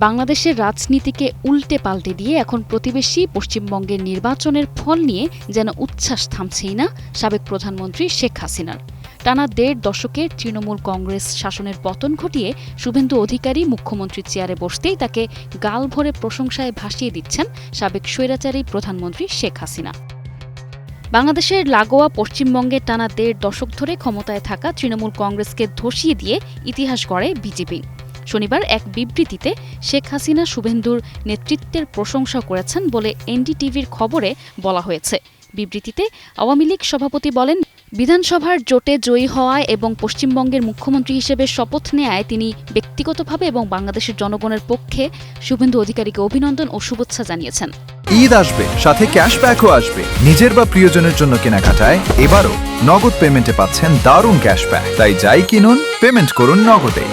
বাংলাদেশের রাজনীতিকে উল্টে পাল্টে দিয়ে এখন প্রতিবেশী পশ্চিমবঙ্গের নির্বাচনের ফল নিয়ে যেন উচ্ছ্বাস থামছেই না সাবেক প্রধানমন্ত্রী শেখ হাসিনার। টানা ১.৫ দশকের তৃণমূল কংগ্রেস শাসনের পতন ঘটিয়ে শুভেন্দু অধিকারী মুখ্যমন্ত্রীর চেয়ারে বসতেই তাকে গাল ভরে প্রশংসায় ভাসিয়ে দিচ্ছেন সাবেক স্বৈরাচারী প্রধানমন্ত্রী শেখ হাসিনা। বাংলাদেশের লাগোয়া পশ্চিমবঙ্গে টানা ১.৫ দশক ধরে ক্ষমতায় থাকা তৃণমূল কংগ্রেসকে ধসিয়ে দিয়ে ইতিহাস গড়ে বিজেপি। শনিবার এক বিবৃতিতে শেখ হাসিনা শুভেন্দুর নেতৃত্বের প্রশংসা করেছেন বলে এনডিটিভির খবরে বলা হয়েছে। বিবৃতিতে আওয়ামী লীগ সভাপতি বলেন, বিধানসভার জোটে জয়ী হওয়ায় এবং পশ্চিমবঙ্গের মুখ্যমন্ত্রী হিসেবে শপথ নেয়ায় তিনি ব্যক্তিগতভাবে এবং বাংলাদেশের জনগণের পক্ষে শুভেন্দু অধিকারীকে অভিনন্দন ও শুভেচ্ছা জানিয়েছেন। ঈদ আসবে, সাথে ক্যাশব্যাকও আসবে। নিজের বা প্রিয়জনের জন্য কেনাকাটায় এবারও নগদ পেমেন্টে পাচ্ছেন দারুণ ক্যাশব্যাক। তাই যাই কিনুন, পেমেন্ট করুন নগদে।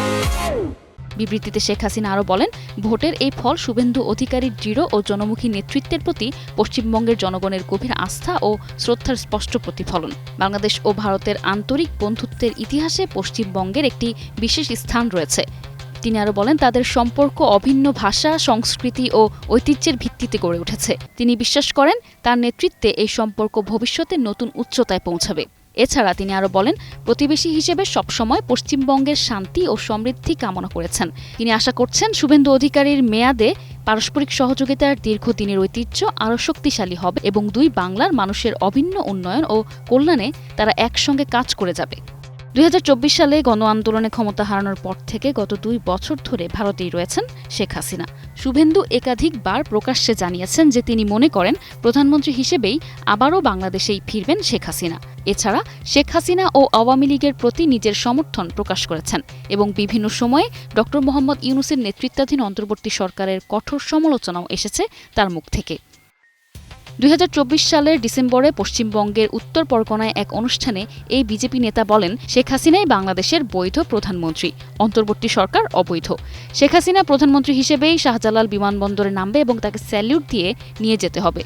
বিবৃতিতে শেখ হাসিনা আরও বলেন, ভোটের এই ফল শুভেন্দু অধিকারীর দৃঢ় ও জনমুখী নেতৃত্বের প্রতি পশ্চিমবঙ্গের জনগণের গভীর আস্থা ও শ্রদ্ধার স্পষ্ট প্রতিফলন। বাংলাদেশ ও ভারতের আন্তরিক বন্ধুত্বের ইতিহাসে পশ্চিমবঙ্গের একটি বিশেষ স্থান রয়েছে। তিনি আরও বলেন, তাদের সম্পর্ক অভিন্ন ভাষা, সংস্কৃতি ও ঐতিহ্যের ভিত্তিতে গড়ে উঠেছে। তিনি বিশ্বাস করেন, তার নেতৃত্বে এই সম্পর্ক ভবিষ্যতে নতুন উচ্চতায় পৌঁছাবে। এছাড়া তিনি আরও বলেন, প্রতিবেশী হিসেবে সবসময় পশ্চিমবঙ্গের শান্তি ও সমৃদ্ধি কামনা করেছেন। তিনি আশা করছেন, শুভেন্দু অধিকারীর মেয়াদে পারস্পরিক সহযোগিতার দীর্ঘদিনের ঐতিহ্য আরও শক্তিশালী হবে এবং দুই বাংলার মানুষের অভিন্ন উন্নয়ন ও কল্যাণে তারা একসঙ্গে কাজ করে যাবে। ২০২৪ সালে গণ আন্দোলনে ক্ষমতা হারানোর পর থেকে গত ২ বছর ধরে ভারতেই রয়েছেন শেখ হাসিনা। শুভেন্দু একাধিকবার প্রকাশ্যে জানিয়েছেন যে তিনি মনে করেন প্রধানমন্ত্রী হিসেবেই আবারও বাংলাদেশেই ফিরবেন শেখ হাসিনা। এছাড়া শেখ হাসিনা ও আওয়ামী লীগের প্রতি নিজের সমর্থন প্রকাশ করেছেন এবং বিভিন্ন সময়ে ড. মোহাম্মদ ইউনূসের নেতৃত্বাধীন অন্তর্বর্তী সরকারের কঠোর সমালোচনাও এসেছে তার মুখ থেকে। ২০২৪ সালের ডিসেম্বরে পশ্চিমবঙ্গের উত্তর পরগনায় এক অনুষ্ঠানে এই বিজেপি নেতা বলেন, শেখ হাসিনাই বাংলাদেশের বৈধ প্রধানমন্ত্রী, অন্তর্বর্তী সরকার অবৈধ। শেখ হাসিনা প্রধানমন্ত্রী হিসেবেই শাহজালাল বিমানবন্দরে নামবে এবং তাকে স্যালিউট দিয়ে নিয়ে যেতে হবে।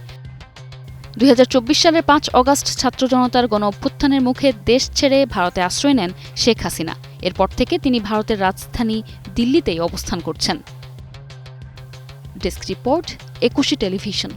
২০২৪ সালের ৫ অগাস্ট ছাত্র জনতার গণ অভ্যুত্থানের মুখে দেশ ছেড়ে ভারতে আশ্রয় নেন শেখ হাসিনা। এরপর থেকে তিনি ভারতের রাজধানী দিল্লিতেই অবস্থান করছেন। ডেস্ক রিপোর্ট, একুশে টেলিভিশন।